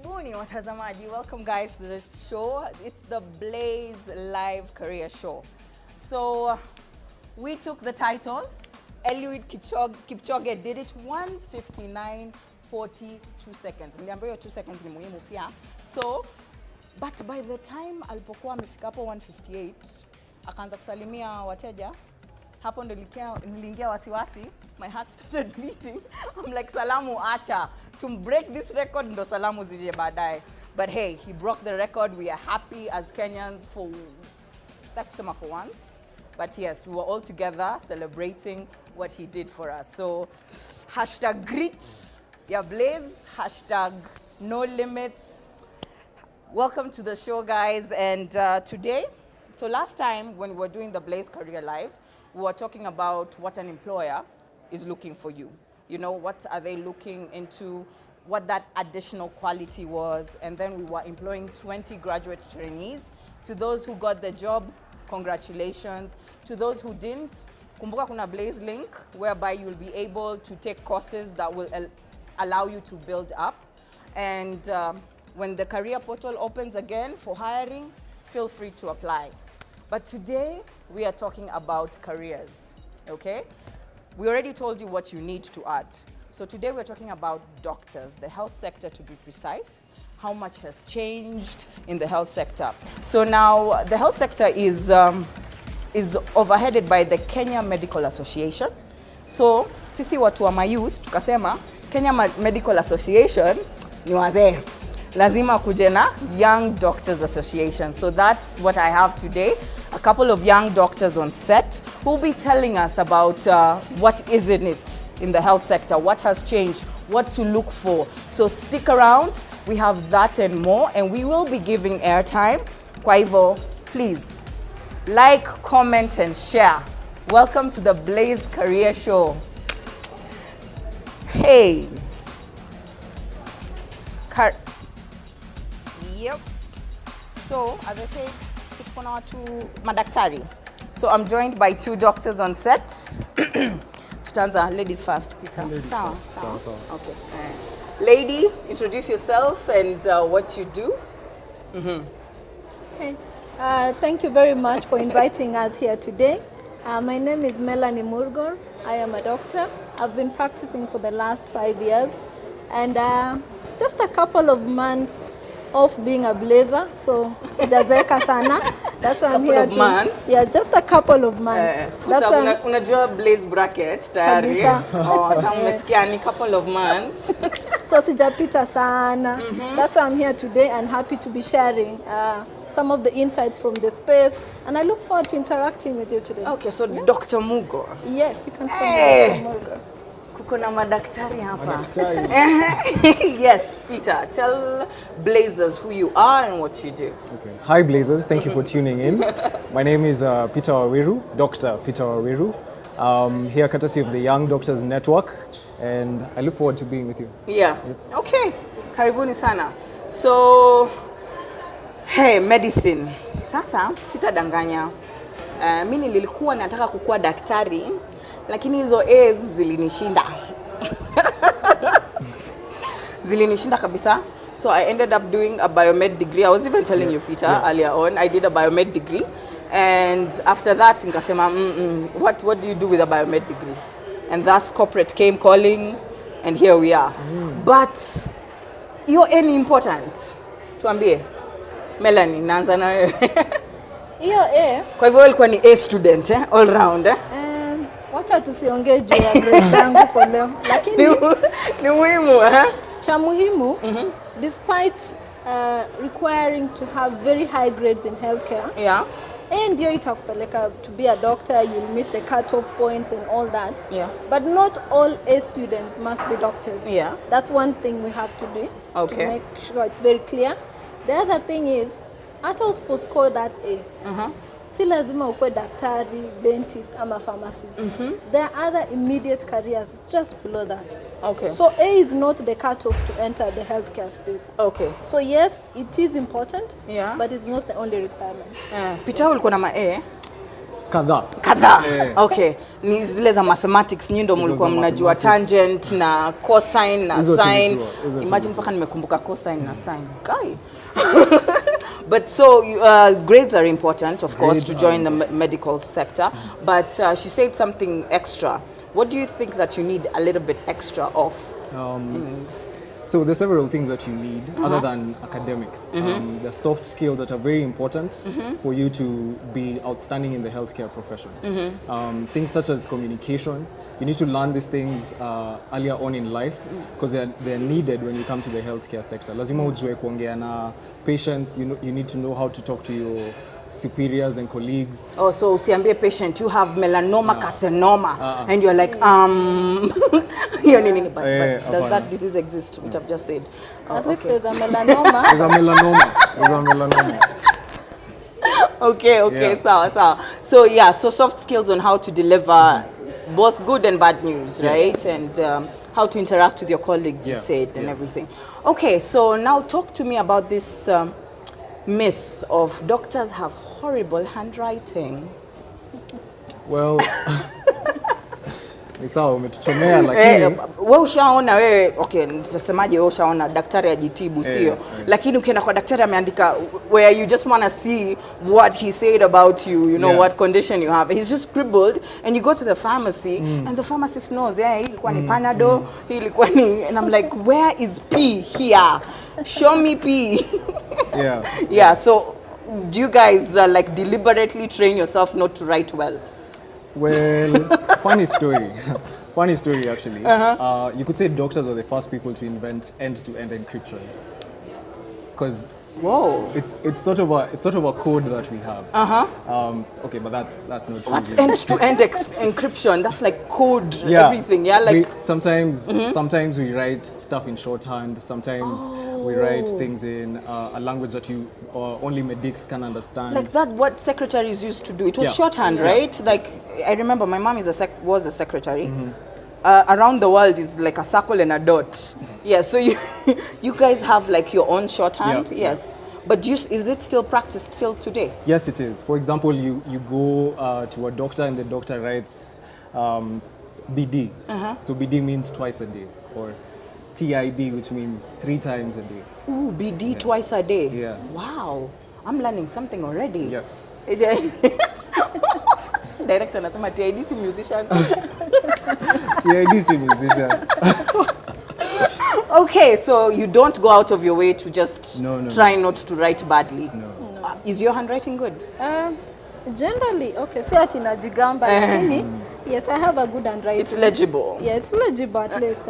Karibuni watazamaji. Welcome guys to the show. It's the Blaze Live Career Show. So we took the title. Eliud Kipchoge did it 1:59:42 seconds. Niliambiwa 2 seconds ni muhimu pia. So but by the time alipokuwa amefika hapo 1:58 akaanza kusalimia wateja. Hapo ndo niliingia wasiwasi. My heart started beating. I'm like, salamu acha. To break this record ndo salamu zije baadaye. But hey, he broke the record. We are happy as Kenyans for once. But yes, we were all together celebrating what he did for us. So #greet ya Blaze, #no limits. Welcome to the show, guys. And today, so last time when we were doing the Blaze Career Live, we were talking about what an employer is looking for you. You know, what are they looking into, what that additional quality was, and then we were employing 20 graduate trainees. To those who got the job, congratulations. To those who didn't, kumbuka kuna Blaze link whereby you'll be able to take courses that will allow you to build up. And when the career portal opens again for hiring, feel free to apply. But today, we are talking about careers, okay? We already told you what you need to add. So today we're talking about doctors, the health sector to be precise, how much has changed in the health sector. So now the health sector is overheaded by the Kenya Medical Association. So sisi watu wa mayouth tukasema Kenya Medical Association ni wazee. Lazima kujena Young Doctors Association. So that's what I have today. A couple of young doctors on set who will be telling us about what is in it in the health sector, what has changed, what to look for. So stick around. We have that and more, and we will be giving airtime. Kwa hivyo, please like, comment, and share. Welcome to the Blaze Career Show. Hey. Yep. So, as I said, tuko na watu madaktari. So I'm joined by 2 doctors on set. Tutaanza ladies first, Peter. Sawa. Okay. Lady, introduce yourself and what you do. Okay. Thank you very much for inviting us here today. My name is Melanie Murgor. I am a doctor. I've been practicing for the last 5 years, and just a couple of months of being a blazer, so sijazeka sana. That's why I'm here. Couple of months? Yeah, just a couple of months. That's why unajua Blaze bracket tayari. Sasa umesikia ni couple of months. So sijapita sana. That's why I'm here today and happy to be sharing some of the insights from the space, and I look forward to interacting with you today. Okay, so yeah. Dr. Mugo. Yes, you can call me Dr. Mugo. Kuna madaktari hapa. Yes, Peter, tell Blazers who you are and what you do. Okay. Hi Blazers, thank you for tuning in. My name is Peter Waweru, Dr. Peter Waweru. Here courtesy of the Young Doctors Network, and I look forward to being with you. Yeah. Okay. Karibuni sana. So, hey, medicine. Sasa sitadanganya. Mimi nilikuwa nataka kukuwa daktari, lakini hizo A's zilinishinda. Zilinishinda kabisa. So I ended up doing a biomed degree. I was even telling you, Peter, earlier on, I did a biomed degree. And after that, nikasema, what do you do with a biomed degree? And thus corporate came calling, and here we are. But you're any important. Tuambie. Melanie, naanza na wewe. Hiyo A. Kwa hivyo ulikuwa ni A student, all round. Wacha tusiongee juu ya grade yangu kwa leo. Lakini ni muhimu, cha muhimu, despite requiring to have very high grades in healthcare. Yeah. And ndio itakupeleka to be a doctor, you'll meet the cut-off points and all that. Yeah. But not all A students must be doctors. Yeah. That's one thing we have to do. Okay. To make sure it's very clear. The other thing is, hata usiposcore that A, si lazima ukwe daktari, dentist ama pharmacist. There are other immediate careers just below that. Okay. So A is not the cutoff to enter the healthcare space. Okay. So yes, it is important, Yeah. but it's not the only requirement. Peter ulikuwa na ma A? kadhaa. Okay, ni zile za mathematics nyinyi ndio mlikuwa mnajua tangent na cosine na sine. Imagine paka nimekumbuka cosine na sine. Guy. But so grades are important, of course, to join the medical sector. But she said something extra. What do you think that you need a little bit extra of? So there's several things that you need other than academics. The soft skills that are very important for you to be outstanding in the healthcare profession. Things such as communication. You need to learn these things earlier on in life because they're needed when you come to the healthcare sector. Lazima ujue kuongea na patients. You need to know how to talk to your superiors and colleagues. Oh, so usiambie patient you have melanoma carcinoma and you're like but does that disease exist, which I've just said? At least there's a melanoma. There's a melanoma. Okay, sawa. So yeah, so soft skills on how to deliver both good and bad news, right? And how to interact with your colleagues, you said, and everything. Okay, so now talk to me about this myth of doctors have horrible handwriting. Well, ni sawa umetuchomea lakini wewe ushaona wewe, okay, nitasemaje, wewe ushaona daktari ajitibu sio, lakini ukienda kwa daktari ameandika where you just want to see what he said about you, you know, what condition you have. He's just scribbled and you go to the pharmacy and the pharmacist knows, hii ilikuwa ni Panadol, hii ilikuwa ni, and I'm like, where is P here? Show me P. Yeah, so do you guys like deliberately train yourself not to write well? Well, funny story. Funny story actually. You could say doctors were the first people to invent end-to-end encryption. Because it's sort of a code that we have. Okay, but that's not true. What's end-to-end encryption? That's like code, everything. Yeah, like sometimes we write stuff in shorthand. Sometimes we write things in a language that only medics can understand. Like that, what secretaries used to do. It was shorthand, right? Like I remember my mom was a secretary. Around the world is like a circle and a dot. Yes, so you guys have like your own shorthand. Yes. But is it still practiced till today? Yes, it is. For example, you go to a doctor and the doctor writes BD. So BD means twice a day, or TID, which means 3 times a day. Ooh, BD twice a day. Yeah. Wow, I'm learning something already. Yeah. Director anasema TID si musician. TID si musician. Okay, so you don't go out of your way to just try not to write badly. No. Is your handwriting good? Generally, okay, si ati najigamba lakini yes, I have a good handwriting. It's legible. Yeah, it's legible at least.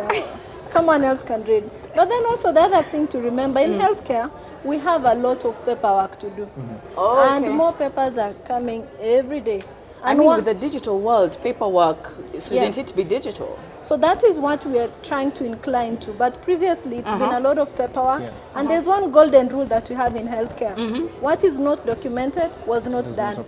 Someone else can read. But then also the other thing to remember, in healthcare, we have a lot of paperwork to do. And more papers are coming every day. I mean, with the digital world, paperwork, shouldn't it be digital? So that is what we are trying to incline to. But previously, it's been a lot of paperwork. And there's one golden rule that we have in healthcare. What is not documented was not done.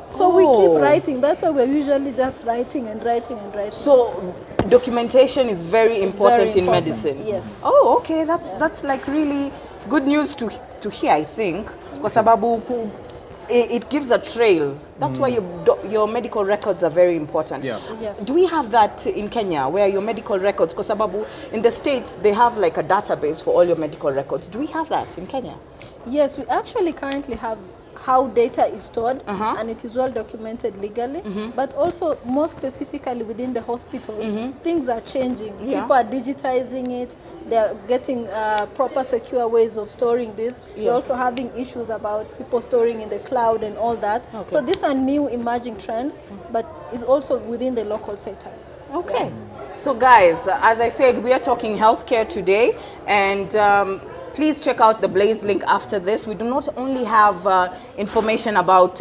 So we keep writing. That's why we're usually just writing and writing and writing. So documentation is very important in medicine. Yes. Oh, okay. That's like really good news to hear, I think. Kwa sababu it gives a trail. That's why your medical records are very important. Yeah. Yes. Do we have that in Kenya, where your medical records, kwa sababu in the States, they have like a database for all your medical records. Do we have that in Kenya? Yes, we actually currently have how data is stored, and it is well documented legally, but also more specifically within the hospitals, things are changing. People are digitizing it, they're getting proper secure ways of storing this. We're also having issues about people storing in the cloud and all that. So these are new emerging trends, but it's also within the local sector. Okay. So guys, as I said, we are talking healthcare today, and please check out the Blaze link after this. We do not only have information about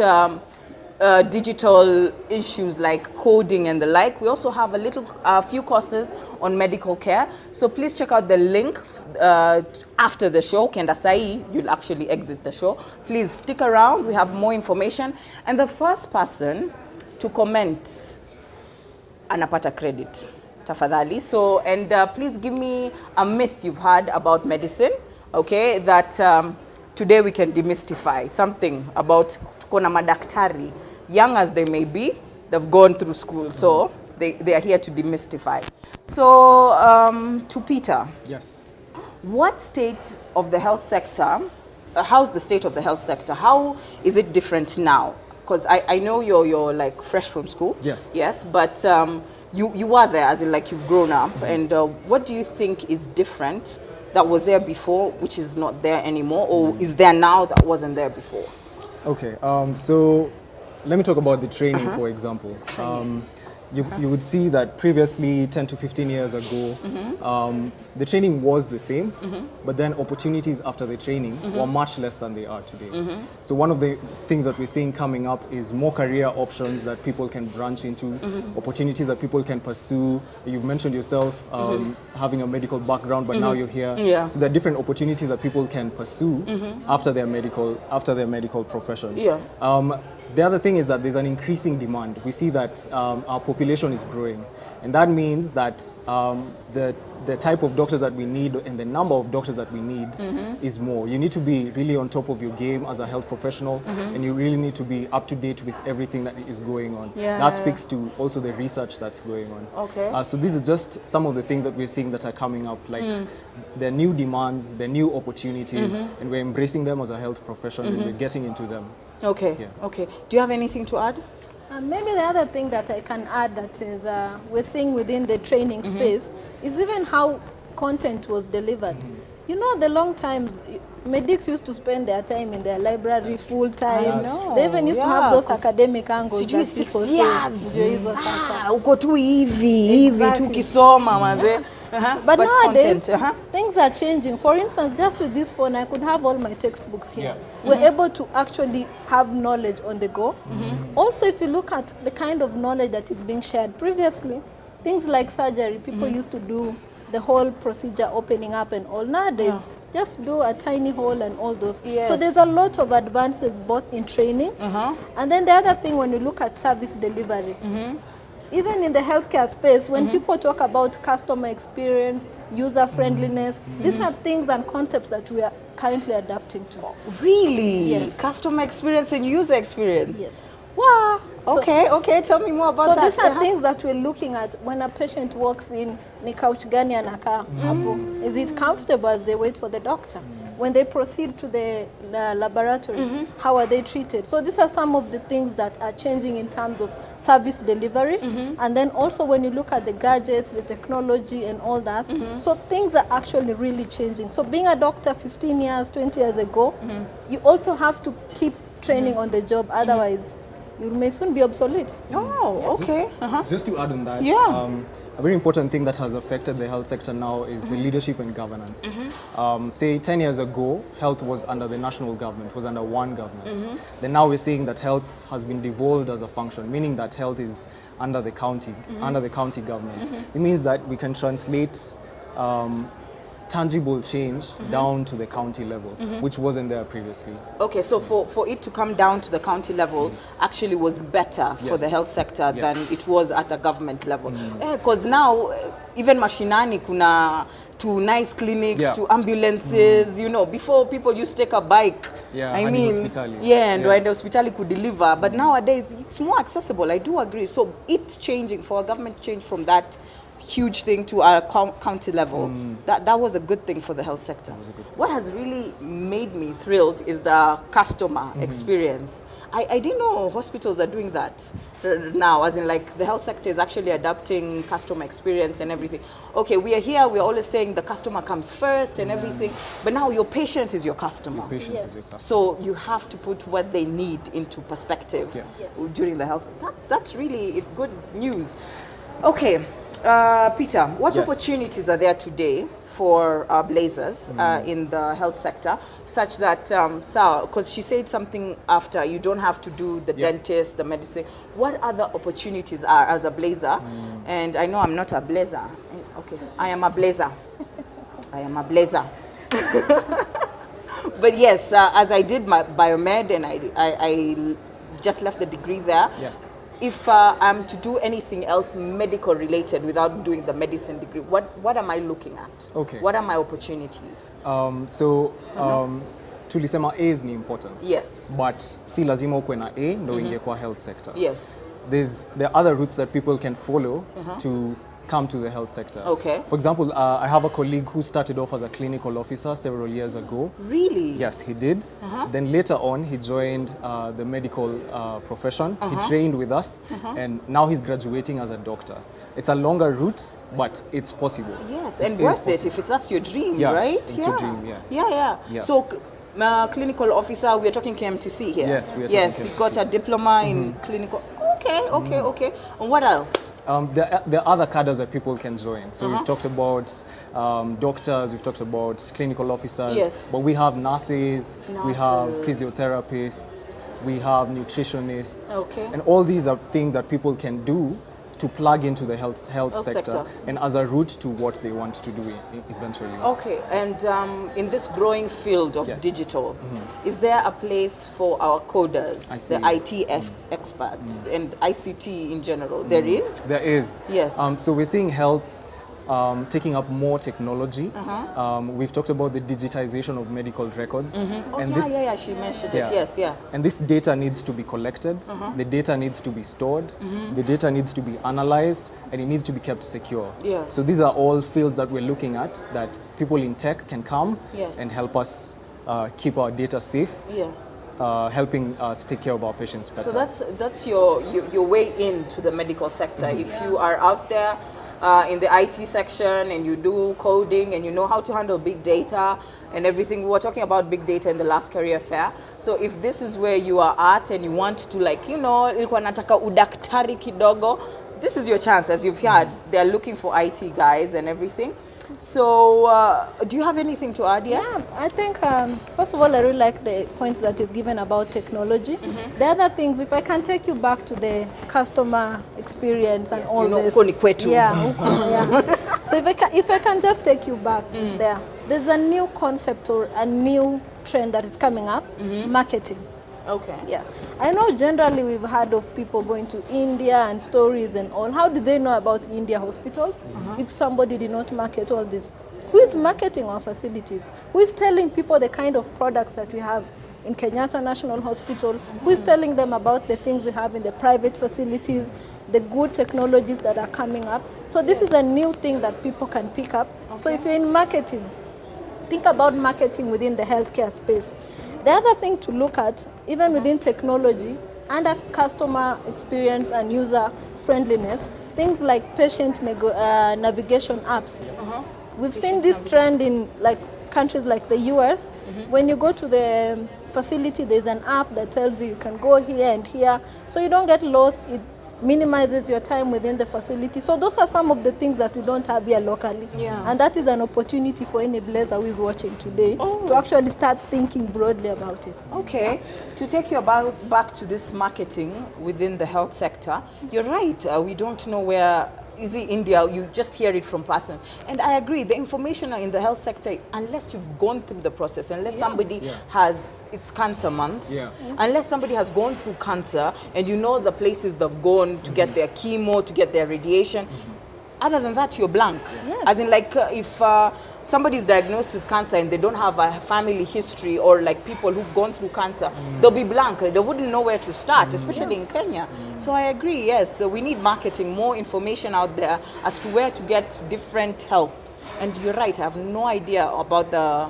digital issues like coding and the like. We also have a few courses on medical care. So please check out the link after the show. Kenda sai, you'll actually exit the show. Please stick around. We have more information. And the first person to comment anapata credit. Tafadhali. So, and please give me a myth you've heard about medicine. Okay, that today we can demystify something about tukona madaktari young as they may be, they've gone through school, so they are here to demystify. So, to Peter. Yes. What state of the health sector, how's the state of the health sector? How is it different now? Because I know you're like fresh from school. Yes. Yes, but you are there, as in like you've grown up. And what do you think is different that was there before, which is not there anymore, or is there now that wasn't there before? Okay, so let me talk about the training, for example. You would see that previously, 10 to 15 years ago, the training was the same, but then opportunities after the training were much less than they are today. So one of the things that we're seeing coming up is more career options that people can branch into, opportunities that people can pursue. You've mentioned yourself having a medical background, but now you're here. Yeah. So there are different opportunities that people can pursue after their medical profession. Yeah. The other thing is that there's an increasing demand. We see that our population is growing, and that means that the type of doctors that we need and the number of doctors that we need is more. You need to be really on top of your game as a health professional, and you really need to be up to date with everything that is going on. Yeah. That speaks to also the research that's going on. Okay. So these are just some of the things that we're seeing that are coming up, like the new demands, the new opportunities, and we're embracing them as a health profession, and we're getting into them. Okay. Yeah. Okay. Do you have anything to add? Maybe the other thing that I can add that is we're seeing within the training space is even how content was delivered. You know, the long times, medics used to spend their time in their library full time. They even used to have those academic angles. Sijui that 6 people say, years. ndio hizo sasa. Uko tu hivi Exactly. tu kisoma maze. But nowadays, content, things are changing. For instance, just with this phone, I could have all my textbooks here. Yeah. We're able to actually have knowledge on the go. Also, if you look at the kind of knowledge that is being shared previously, things like surgery, people used to do the whole procedure opening up and all. Nowadays, just do a tiny hole and all those. Yes. So there's a lot of advances both in training. And then the other thing, when you look at service delivery, even in the healthcare space, when people talk about customer experience, user friendliness, these are things and concepts that we are currently adapting to. Really? Yes. Customer experience and user experience? Yes. Wow. Okay, okay. Tell me more about So that. these are things that we're looking at when a patient walks in, ni couch gani anakaa hapo. Is it comfortable as they wait for the doctor? When they proceed to the laboratory, how are they treated? So these are some of the things that are changing in terms of service delivery. And then also when you look at the gadgets, the technology and all that, so things are actually really changing. So being a doctor 15 years, 20 years ago, you also have to keep training on the job, otherwise you may soon be obsolete. Oh, okay. Just to add on that, Yeah. a very important thing that has affected the health sector now is the leadership and governance. Say 10 years ago, health was under the national government, was under one government. Then now we're seeing that health has been devolved as a function, meaning that health is under the county government. It means that we can translate tangible change down to the county level, which wasn't there previously. Okay, so for it to come down to the county level actually was better for Yes. the health sector Yes. than it was at a government level. Because now, even mashinani kuna to nice clinics, Yeah. to ambulances, you know, before people used to take a bike. Yeah, I and mean, hospitali. yeah, and Yeah. the hospital could deliver. But nowadays, it's more accessible. I do agree. So it's changing for a government change from that huge thing to our county level. That was a good thing for the health sector. What has really made me thrilled is the customer experience. I didn't know hospitals are doing that now, as in like the health sector is actually adapting customer experience and everything. Okay, we are here, we are always saying the customer comes first and everything, but now your patient is your customer. Patient Yes. is your customer. So you have to put what they need into perspective Yeah. Yes. during the health. That's really good news. Okay, Peter, what Yes. opportunities are there today for Blazers in the health sector, such that, because she said something after, you don't have to do the dentist, the medicine. What other opportunities are as a Blazer? And I know I'm not a Blazer. Okay, I am a Blazer. I am a Blazer. But yes, as I did my biomed and I just left the degree there. Yes. If I'm to do anything else medical related without doing the medicine degree, what am I looking at? Okay. What are my opportunities? tulisema A's ni important. Yes. But si lazima ukwe na A ndo ingie kwa health sector. Yes. There are other routes that people can follow to come to the health sector. Okay. For example, I have a colleague who started off as a clinical officer several years ago. Really? Yes, he did. Then later on, he joined the medical profession. He trained with us, and now he's graduating as a doctor. It's a longer route, but it's possible. Yes, It and is worth it possible. if that's your dream, Yeah, right? it's your dream, yeah. Yeah. So, clinical officer, we are talking KMTC here. Yes, we are talking Yes, you got KMTC. a diploma in clinical. Okay. And what else? There are other cadres that people can join. So we've talked about doctors, we've talked about clinical officers, Yes. but we have nurses, we have Nurses. physiotherapists, we have nutritionists, Okay. and all these are things that people can do to plug into the health sector, sector. and as a route to what they want to do eventually. Okay, and in this growing field of Yes. digital, is there a place for our coders, I see. the IT experts, and ICT in general? There is? There is. Yes. So we're seeing health taking up more technology. We've talked about the digitization of medical records. Oh, and she mentioned it. Yeah. Yes, yeah. And this data needs to be collected, the data needs to be stored, the data needs to be analyzed, and it needs to be kept secure. Yeah. So these are all fields that we're looking at that people in tech can come Yes. and help us keep our data safe, Yeah. helping us take care of our patients better. So that's your way into the medical sector. If you are out there in the IT section and you do coding and you know how to handle big data and everything. We were talking about big data in the last career fair. So if this is where you are at and you want to, like, ilikuwa nataka udaktari kidogo, this is your chance. As you've heard, they're looking for IT guys and everything. So do you have anything to add yet? Yeah, I think, first of all, I really like the points that is given about technology. The other things, if I can take you back to the customer experience and all this. Huko ni kwetu. Yeah. So if I can just take you back there's a new concept or a new trend that is coming up, marketing. Okay. Yeah, I know generally we've heard of people going to India and stories and all. How do they know about India hospitals if somebody did not market all this? Who is marketing our facilities? Who is telling people the kind of products that we have in Kenyatta National Hospital? Who is telling them about the things we have in the private facilities, the good technologies that are coming up? So this is a new thing that people can pick up. Okay. So if you're in marketing, think about marketing within the healthcare space. The other thing to look at, even within technology, under customer experience and user friendliness, things like patient navigation apps. We've seen this trend in countries like the US. When you go to the facility, there's an app that tells you can go here and here, so you don't get lost. It minimizes your time within the facility. So those are some of the things that we don't have here locally. Yeah. And that is an opportunity for any blazer who is watching today to actually start thinking broadly about it. Okay. To take you back to this marketing within the health sector, you're right. We don't know where is it India, you just hear it from person. And I agree, the information in the health sector, unless you've gone through the process, unless somebody has, it's cancer month, unless somebody has gone through cancer and you know the places they've gone to get their chemo, to get their radiation, other than that, you're blank. Yes. As in, like, if somebody is diagnosed with cancer and they don't have a family history, or like people who've gone through cancer, they'll be blank. They wouldn't know where to start, especially in Kenya. So I agree, yes, so we need marketing, more information out there as to where to get different help. And you're right, I have no idea about the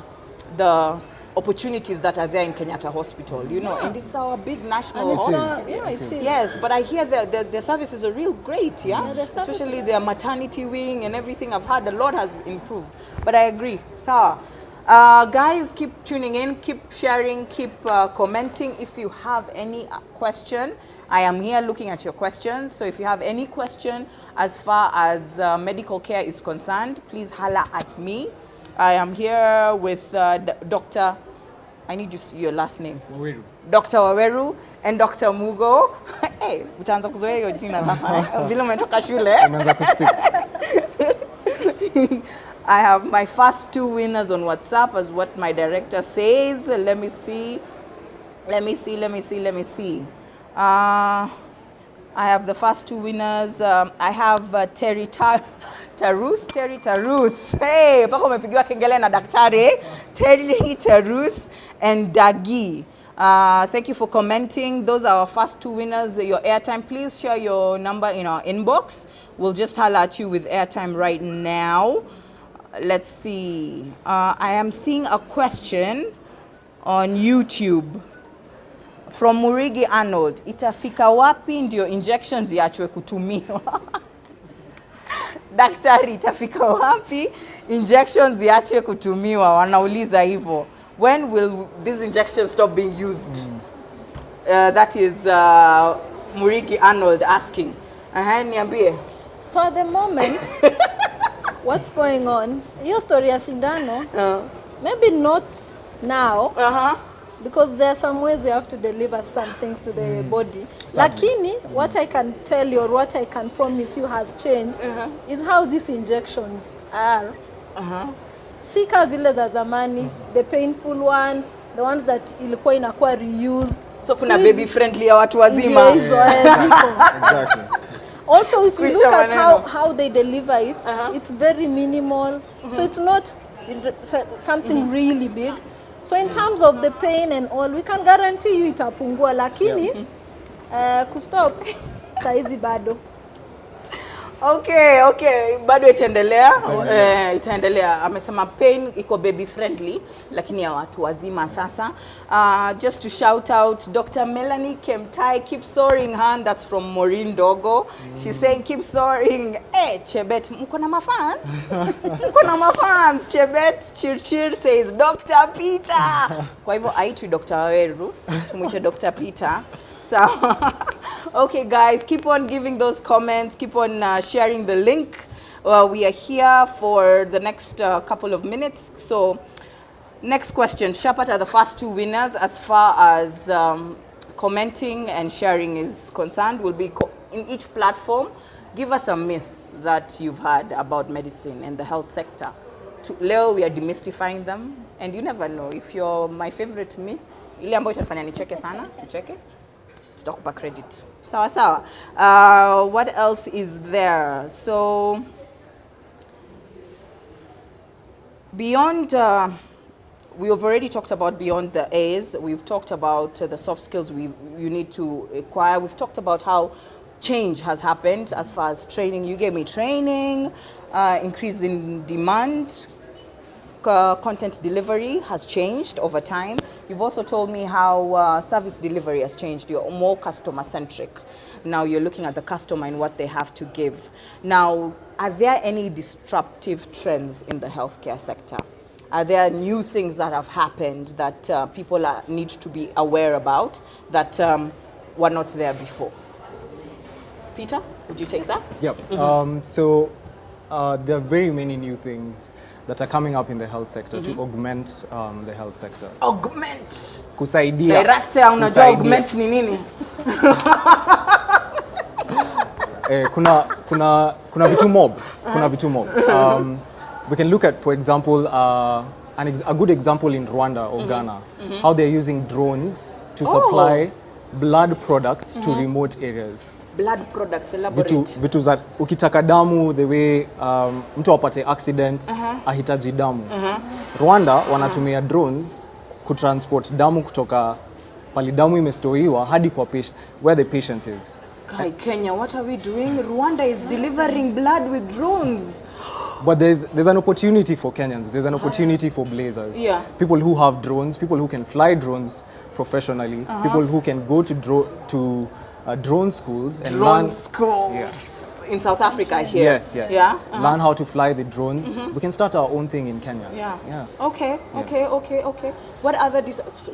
opportunities that are there in Kenyatta Hospital, you know, and it's our big national hospital. It is. Yes, but I hear the services are real great, especially their maternity wing and everything. I've heard a lot has improved, but I agree. So, guys, keep tuning in, keep sharing, keep commenting. If you have any question, I am here looking at your questions. So if you have any question as far as medical care is concerned, please holla at me. I am here with Dr. I need your last name. Waweru. Dr. Waweru and Dr. Mugo. Hey, utaanza kuzoea hiyo jina sasa. Vile umetoka shule. I have my first 2 winners on WhatsApp as what my director says. Let me see. I have the first 2 winners. I have Tarus, Terry Tarus. Hey, pako umepigiwa kengele na daktari. Terry Tarus and Dagi. Thank you for commenting. Those are our first 2 winners. Your airtime, please share your number in our inbox. We'll just holler at you with airtime right now. Let's see. I am seeing a question on YouTube from Murigi Arnold. Itafika wapi ndio injections ziachwe kutumiwa? Daktari, itafika wapi injections ziachwe kutumiwa? Wanauliza hivyo. When will these injections stop being used? That is Murigi Arnold asking. Niambie. So at the moment, what's going on? Your story ya sindano, maybe not now, because there are some ways we have to deliver some things to the body. Lakini, what I can tell you or what I can promise you has changed is how these injections are. Si zile za zamani, the painful ones, the ones that ilikuwa inakuwa reused. So kuna baby friendly ya watu wazima. Exactly. Also, if you look at how they deliver it, it's very minimal. So it's not something really big. So in terms of the pain and all, we can guarantee you itapungua. Lakini, kustop, saizi bado. Okay, bado itaendelea. Itaendelea. Amesema pain iko baby friendly, lakini ya watu wazima sasa. Just to shout out, Dr. Melanie Kemtai, keep soaring hand. That's from Maureen Dogo. She's saying keep soaring. Chebet, mko na mafans? Mko na mafans. Chebet Chirchir says Dr. Peter. Kwa hivyo aitwi Dr. Waweru, tumuite Dr. Peter. So, okay guys, keep on giving those comments, keep on sharing the link. We are here for the next couple of minutes. So, next question. Shapat are the first 2 winners as far as commenting and sharing is concerned. Will be in each platform. Give us a myth that you've heard about medicine and the health sector. Leo, we are demystifying them. And you never know. If you're my favorite myth, ile ambayo itafanya nicheke sana, tucheke. Tutakupa credit. Sawa. What else is there? So beyond, we have already talked about beyond the A's. We've talked about the soft skills you need to acquire. We've talked about how change has happened as far as training. You gave me training, increase in demand. Content delivery has changed over time. You've also told me how service delivery has changed. You're more customer-centric. Now you're looking at the customer and what they have to give. Now, are there any disruptive trends in the healthcare sector? Are there new things that have happened that people need to be aware about that were not there before? Peter, would you take that? Yep. So there are very many new things that are coming up in the health sector to augment the health sector. Augment. Kusaidia. Director, unajua augment ni nini? Kuna vitu mob. Kuna vitu mob. We can look at, for example, a good example in Rwanda or Ghana, how they're using drones to supply blood products to remote areas. Blood products, elaborate. Vitu za ukitaka damu, the way mtu apate accident, ahitaji damu. Rwanda wanatumia drones kutransport damu kutoka pali damu imestoriwa hadi kwa where the patient is. Kenya, what are we doing? Rwanda is delivering blood with drones. But there's an opportunity for Kenyans. There's an opportunity for blazers. Yeah. People who have drones, people who can fly drones professionally, people who can go to drone schools and learn in South Africa here. Yes. Yeah. Learn how to fly the drones. We can start our own thing in Kenya. Yeah. Okay. What other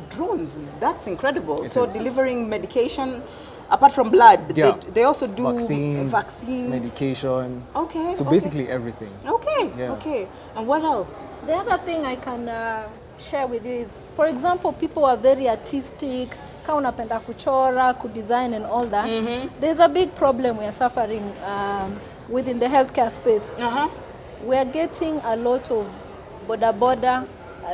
drones? That's incredible. So delivering medication apart from blood, they also do vaccines, medication. Okay. So basically everything. Okay. And what else? The other thing I can share with you is, for example, people are very artistic. Kama unapenda kuchora, kudesign and all that. There's a big problem we are suffering within the healthcare space. We are getting a lot of border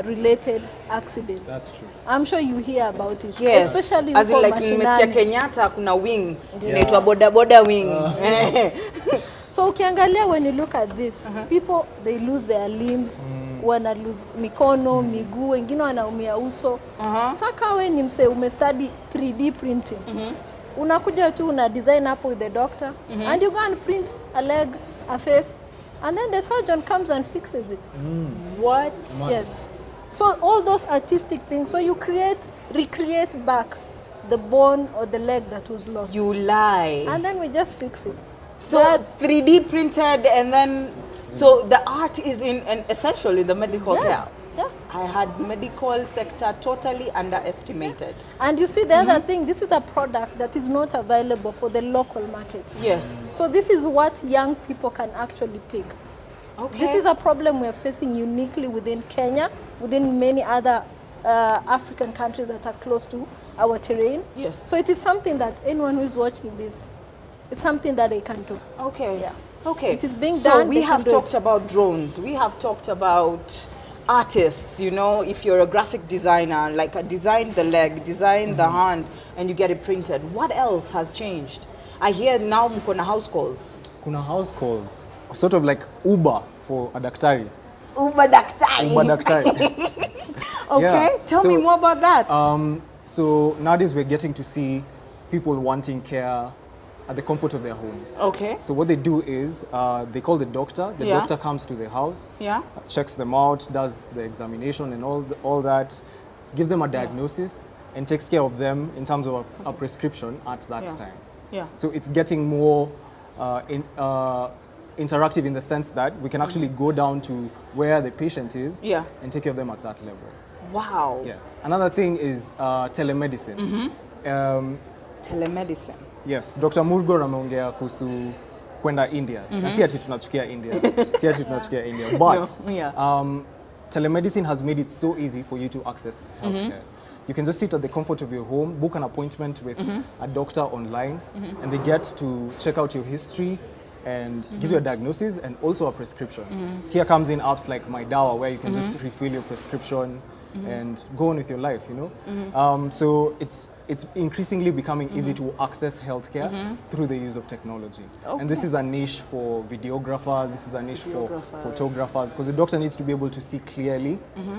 related accidents. That's true. I'm sure you hear about it. Yes. Especially as in like nimesikia Kenyatta kuna wing inaitwa boda wing. So ukiangalia, when you look at this, people, they lose their limbs, wana lose mikono, miguu, wengine wanaumia uso. Saka we ni mse umestudy 3D printing. Unakuja tu una design hapo with the doctor, and you go and print a leg, a face, and then the surgeon comes and fixes it. What? Yes. So all those artistic things, so you recreate back the bone or the leg that was lost. You lie. And then we just fix it. So 3D printed, and then so the art is essential in the medical care. Yeah. I had medical sector totally underestimated. And you see the other thing, this is a product that is not available for the local market. Yes. So this is what young people can actually pick. Okay. This is a problem we're facing uniquely within Kenya, within many other African countries that are close to our terrain. Yes. So it is something that anyone who is watching this, it's something that they can do. Okay. Yeah. Okay. It is being so done. So we have talked about drones. We have talked about artists. You know, if you're a graphic designer, like design the leg, design the hand, and you get it printed. What else has changed? I hear now mkona house calls. Kuna house calls. Sort of like Uber for a daktari. Uber daktari. Uber daktari. Okay, Yeah. tell me more about that. So nowadays we're getting to see people wanting care at the comfort of their homes. Okay. So what they do is they call the doctor. The Yeah. doctor comes to their house, Yeah. checks them out, does the examination and all that, gives them a diagnosis, and takes care of them in terms of a prescription at that time. Yeah. So it's getting more interactive in the sense that we can actually go down to where the patient is and take care of them at that level. Wow. Yeah. Another thing is telemedicine. Telemedicine. Yes, Dr. Murgor ameongea kuhusu kwenda India. Na si ati tunachukia India. Si ati tunachukia India. But telemedicine has made it so easy for you to access healthcare. You can just sit at the comfort of your home, book an appointment with a doctor online, and they get to check out your history and give you a diagnosis and also a prescription. Here comes in apps like My Dawa, where you can just refill your prescription and go on with your life, you know. So it's increasingly becoming easy to access healthcare through the use of technology. Okay. And this is a niche for videographers, this is a niche for photographers, because the doctor needs to be able to see clearly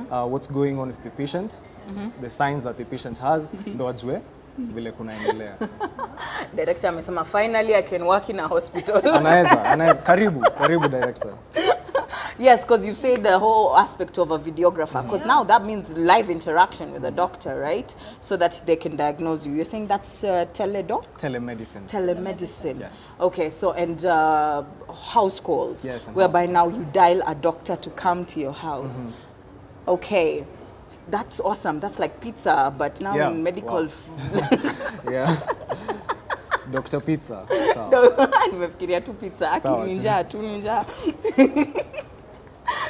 what's going on with the patient, the signs that the patient has, ndo ajue vile kunaendelea. Director amesema finally I can work in a hospital. Anaweza. Karibu director. Yes, because you've said the whole aspect of a videographer, because now that means live interaction with the doctor, right? So that they can diagnose you. You're saying that's teledoc? Telemedicine. Telemedicine. Yes. Okay, so and house calls, yes, whereby now you dial a doctor to come to your house. Okay, that's awesome. That's like pizza, but now in medical. Wow. Yeah. Dr. Pizza. Nimefikiria tu pizza. Aki ninja.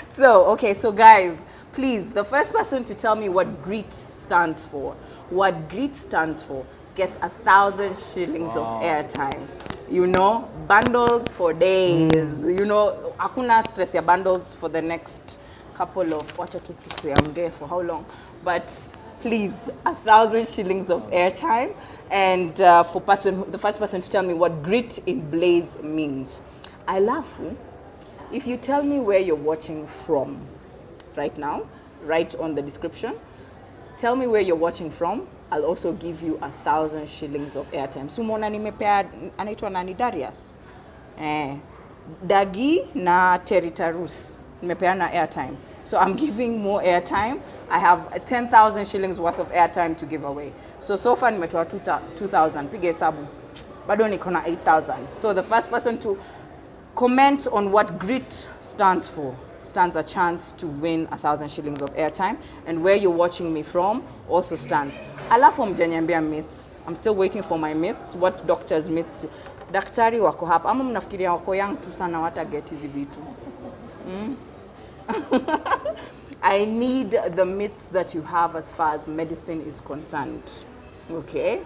So, okay, so guys, please, the first person to tell me what GREET stands for, gets 1,000 shillings of airtime. You know, bundles for days. You know, hakuna stress ya bundles for the next couple of, wacha tu tusiongee for how long, but please, 1,000 shillings of airtime. And for the first person to tell me what GREET in Blaze means. I laugh. If you tell me where you're watching from right now, right on the description, tell me where you're watching from, I'll also give you 1,000 shillings of airtime. Sumona nimepea anaitwa nani Darius. Dagi na Territarus nimepeana airtime. So I'm giving more airtime. I have 10,000 shillings worth of airtime to give away. So far nimetoa 2,000. Piga hesabu. Bado niko na 8,000. So the first person to comment on what GREET stands for stands a chance to win 1,000 shillings of airtime, and where you're watching me from also stands. Alafu mjaniambia myths. I'm still waiting for my myths. What doctors' myths? Daktari wako hapa. Ama mnafikiria wako young tu sana wata get hizi vitu. I need the myths that you have as far as medicine is concerned. Okay?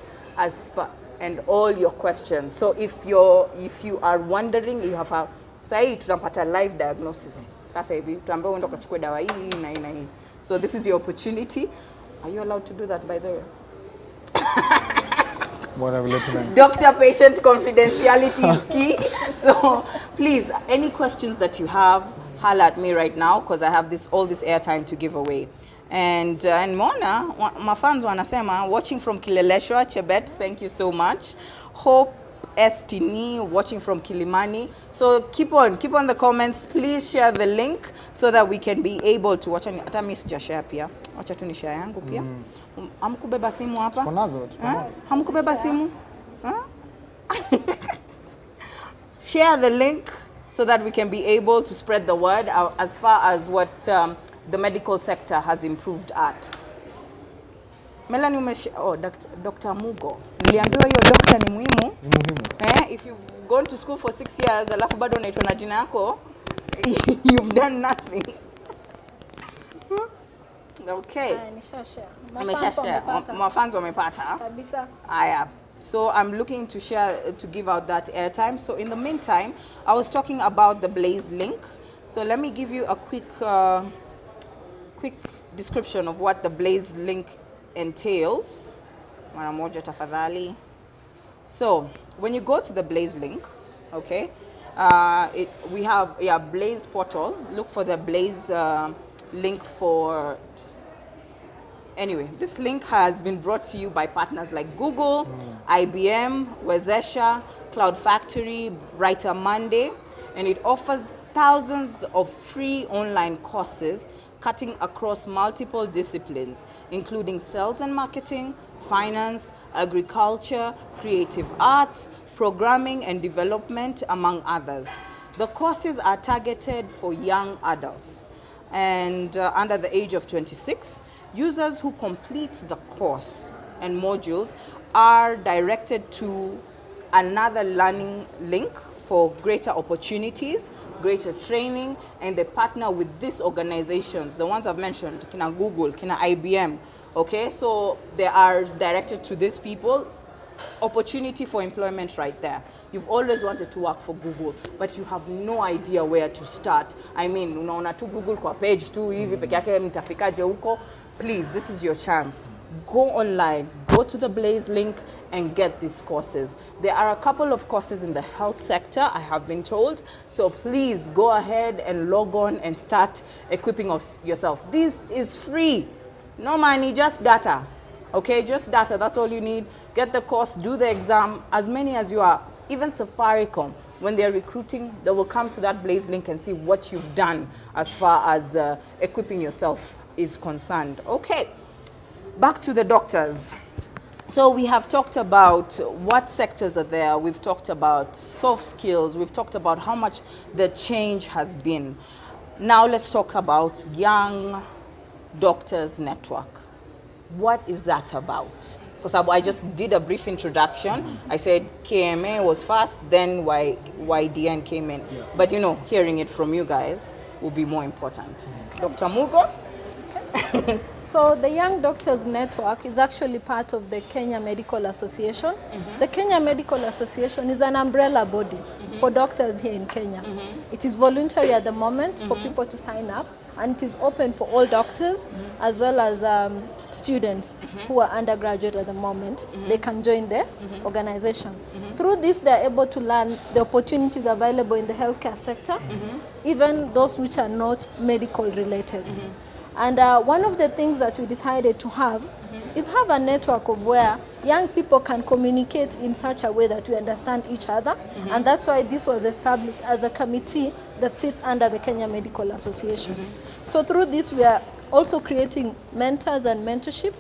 And all your questions. So if you are wondering, you have a say tunampata live diagnosis. Sasa hivi tuambie uende ukachukue dawa hii na hii na hii. So this is your opportunity. Are you allowed to do that, by the way? What have we let you know? Doctor-patient confidentiality is key. So please, any questions that you have, holla at me right now because I have all this airtime to give away. And Mona, my fans wanasema, watching from Kileleshwa, Chebet, thank you so much. Hope Estini, watching from Kilimani. So keep on the comments. Please share the link so that we can be able to watch. Hata mimi sijashare pia. Wacha tu ni share yangu pia. Hamkubeba simu hapa? Tukonazo. Hamkubeba simu? Share the link so that we can be able to spread the word as far as what the medical sector has improved at. Melanie Dr. Mugo. Niliambiwa hiyo doctor ni muhimu. If you've gone to school for 6 years, alafu bado unaitwa na jina yako, you've done nothing. Okay. Mafans wamepata. Kabisa. Aya. So I'm looking to to give out that airtime. So in the meantime, I was talking about the Blaze link. So let me give you a quick description of what the Blaze link entails. Mara moja tafadhali. So when you go to the Blaze link, okay, we have Blaze portal. Look for the Blaze link for. Anyway, this link has been brought to you by partners like Google, IBM, Wezesha, Cloud Factory, Writer Monday, and it offers thousands of free online courses cutting across multiple disciplines, including sales and marketing, finance, agriculture, creative arts, programming and development, among others. The courses are targeted for young adults and under the age of 26. Users who complete the course and modules are directed to another learning link for greater opportunities, greater training, and they partner with these organizations, the ones I've mentioned, kina Google, kina IBM, okay? So they are directed to these people. Opportunity for employment right there. You've always wanted to work for Google, but you have no idea where to start. I mean, unaona tu Google kwa page tu hivi peke yake mtafikaje huko. Please, this is your chance. Go online, go to the Blaze link and get these courses. There are a couple of courses in the health sector, I have been told. So please go ahead and log on and start equipping yourself. This is free. No money, just data. Okay, just data, that's all you need. Get the course, do the exam, as many as you are. Even Safaricom, when they're recruiting, they will come to that Blaze link and see what you've done as far as equipping yourself is concerned. Okay, back to the doctors. So we have talked about what sectors are there. We've talked about soft skills. We've talked about how much the change has been. Now let's talk about Young Doctors Network. What is that about? Because I just did a brief introduction. I said KMA was first, then YDN came in. Yeah. But you know, hearing it from you guys will be more important. Dr. Mugo? So the Young Doctors Network is actually part of the Kenya Medical Association. The Kenya Medical Association is an umbrella body for doctors here in Kenya. It is voluntary at the moment for people to sign up, and it is open for all doctors as well as students who are undergraduate at the moment. They can join the organization. Through this, they are able to learn the opportunities available in the healthcare sector, even those which are not medical related. And one of the things that we decided to have is have a network of where young people can communicate in such a way that we understand each other. And that's why this was established as a committee that sits under the Kenya Medical Association. So through this, we are also creating mentors and mentorship.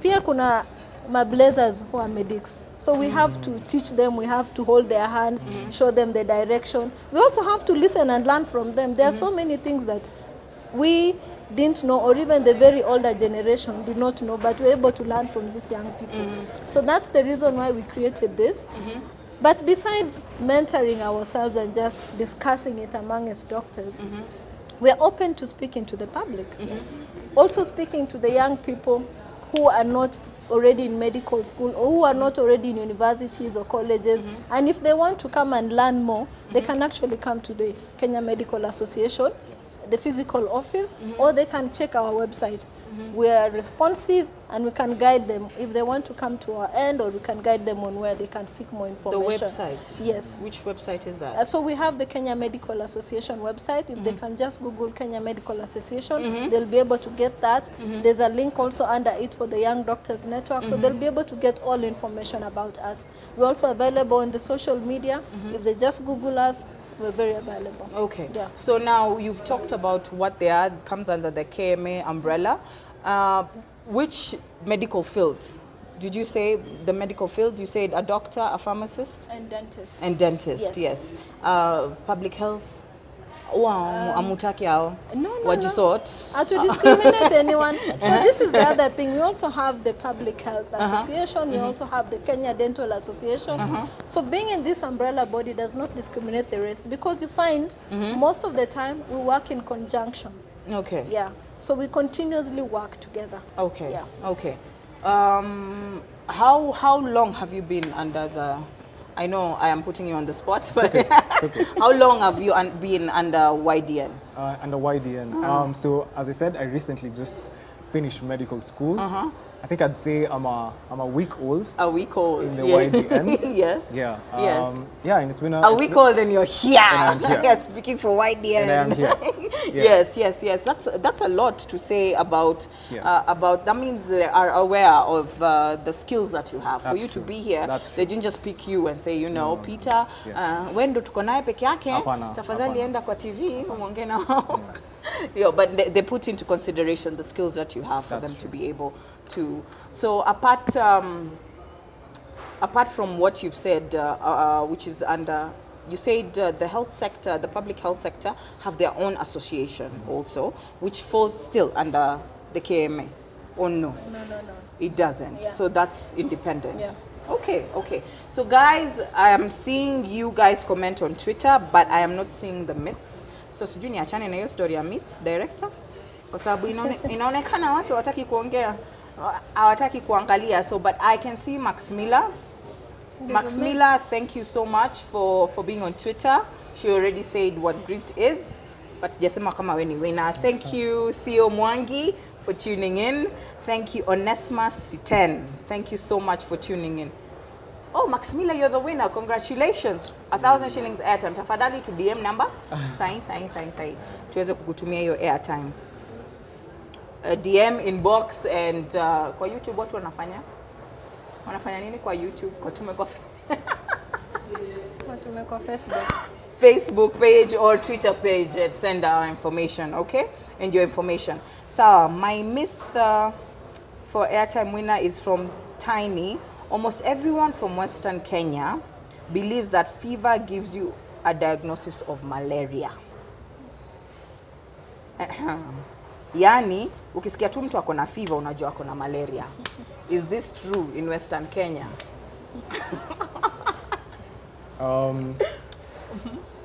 Pia kuna mablazers who are medics. So we have to teach them, we have to hold their hands, show them the direction. We also have to listen and learn from them. There are so many things that we didn't know, or even the very older generation did not know, but we're able to learn from these young people. So that's the reason why we created this. But besides mentoring ourselves and just discussing it among us doctors, we're open to speaking to the public. Also speaking to the young people who are not already in medical school or who are not already in universities or colleges. And if they want to come and learn more, they can actually come to the Kenya Medical Association, the physical office, or they can check our website. We are responsive and we can guide them if they want to come to our end, or we can guide them on where they can seek more The information. website? Yes. Which website is that? So we have the Kenya Medical Association website. If they can just Google Kenya Medical Association, they'll be able to get that. There's a link also under it for the Young Doctors Network, so they'll be able to get all information about us. We're also available on the social media. If they just Google us, we're very available. Okay. Yeah. So now you've talked about what they are, comes under the KMA umbrella. Which medical field? Did you say the medical field? You said a doctor, a pharmacist? And dentist. And dentist, yes. Public health? Wow, amutaki hao. No. Wajisort. To discriminate anyone. So this is the other thing. We also have the Public Health Association. We also have the Kenya Dental Association. So being in this umbrella body does not discriminate the rest, because you find most of the time we work in conjunction. Okay. Yeah. So we continuously work together. Okay. Yeah. Okay. How long have you been under the? I know I am putting you on the spot, but It's okay. how long have you been under YDN? Under YDN. So as I said, I recently just finished medical school. I think I'd say I'm a week old. A week old. In the YDN. Yes. Yeah. Yes. Yeah, and it's been A week old and you're here. And I'm here. Yes, speaking for YDN. And I am here. Yeah. Yes. That's a lot to say about Yeah. about. That means they are aware of the skills that you have. For That's you true. to be here, That's they true. didn't just pick you and say, you know, Peter, Yeah. when ndo tuko naye peke yake, Hapana, tafadhali hapana. enda kwa TV uongee na wao. Yeah, but they put into consideration the skills that you have for That's them to true. be able to. So apart from what you've said, which is under, you said the health sector, the public health sector have their own association also, which falls still under the KMA, or no? No. It doesn't. Yeah. So that's independent. Yeah. Okay. So guys, I am seeing you guys comment on Twitter, but I am not seeing the myths. So sijui niachane na hiyo story ya myths, director, kwa sababu inaonekana watu hawataki kuongea, hawataki kuangalia. So but I can see Max Miller. Max Miller, thank you so much for being on Twitter. She already said what grit is, but sijasema kama we ni winner. Thank you Theo Mwangi for tuning in. Thank you Onesmus Siten. Thank you so much for tuning in. Oh, Max Miller, you're the winner. Congratulations. 1,000 shillings airtime. Tafadhali to DM number. Sahi. Tuweze kukutumia hiyo airtime. DM inbox and kwa YouTube watu wanafanya? Wanafanya nini kwa YouTube? Kwa Tumeko Facebook. Facebook page or Twitter page and send our information, okay? And your information. So, my myth for airtime winner is from Tiny. Almost everyone from Western Kenya believes that fever gives you a diagnosis of malaria. Yani, ukisikia tu mtu ako na fever unajua ako na malaria. Is this true in Western Kenya?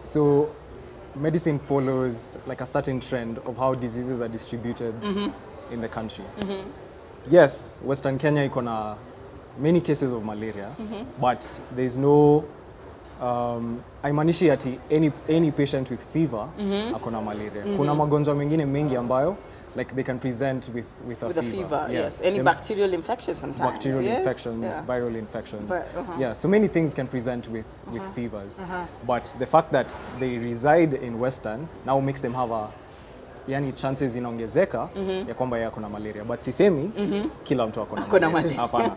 So medicine follows like a certain trend of how diseases are distributed in the country. Yes, Western Kenya iko na many cases of malaria, but there's no haimanishi ati any patient with fever akona malaria. Kuna magonjwa mengine mengi ambayo like they can present with a fever. Yes. Any bacterial infections sometimes. Bacterial infections, viral infections. Yeah, so many things can present with fevers. But the fact that they reside in Western now makes them have a chances inaongezeka ya kwamba yeye akona malaria. But sisemi kila mtu akona malaria. Hapana.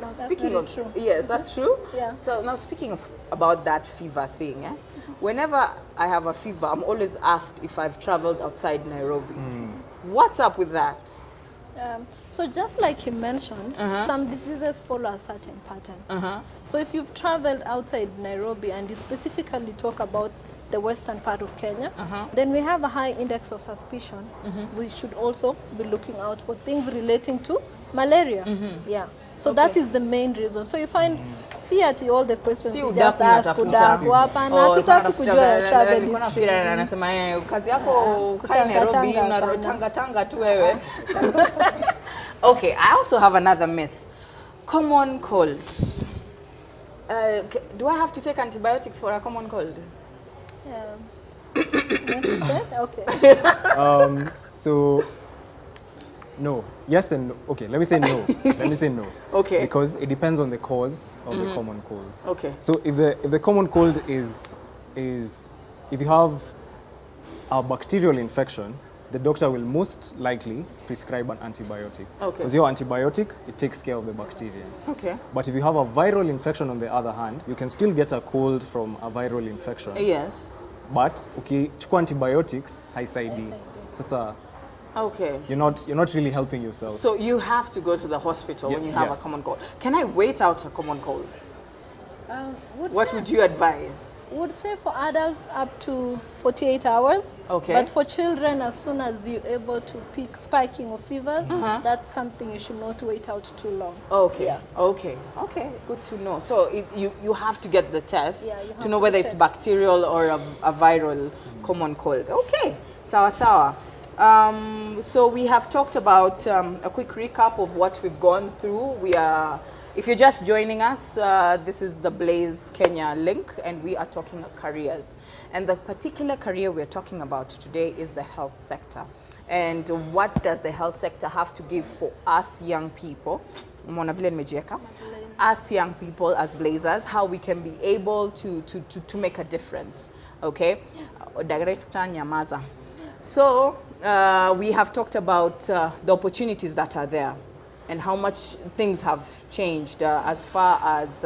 Now speaking of true. Yes, that's true. Yeah. So now speaking of about that fever thing, whenever I have a fever, I'm always asked if I've traveled outside Nairobi. What's up with that? So just like he mentioned, some diseases follow a certain pattern. So if you've traveled outside Nairobi and you specifically talk about the western part of Kenya, then we have a high index of suspicion. We should also be looking out for things relating to malaria. Yeah. So that is the main reason. So you find, see at all the questions you just ask, udaku hapana, tutaki kujua travel history. Anasema kazi yako kai Nairobi unatanga tu wewe. Okay, I also have another myth. Common colds. Do I have to take antibiotics for a common cold? What is that? Okay. So No. Yes and no. Okay, let me say no. Let me say no. Okay. Because it depends on the cause of the common cold. Okay. So if the common cold is if you have a bacterial infection, the doctor will most likely prescribe an antibiotic. Okay. Because your antibiotic, it takes care of the bacteria. Okay. But if you have a viral infection on the other hand, you can still get a cold from a viral infection. Yes. But ukichukua antibiotics haisaidii. Sasa Okay. you're not really helping yourself. So you have to go to the hospital when you have a yes. common cold. Can I wait out a common cold? What say, would you advise? would say for adults up to 48 hours. Okay. But for children, as soon as you're able to pick spiking or fevers, that's something you should not wait out too long. Okay. Yeah. Okay. Okay. Good to know. So you have to get the test Yeah, you have to know to whether it's check. bacterial or a viral common cold. Okay. Sawa sawa. So we have talked about a quick recap of what we've gone through. If you're just joining us, this is the Blaze Kenya link, and we are talking careers. And the particular career we're talking about today is the health sector. And what does the health sector have to give for us young people? Us young people as Blazers, how we can be able to make a difference. Okay? Director Nyamaza. So we have talked about the opportunities that are there and how much things have changed as far as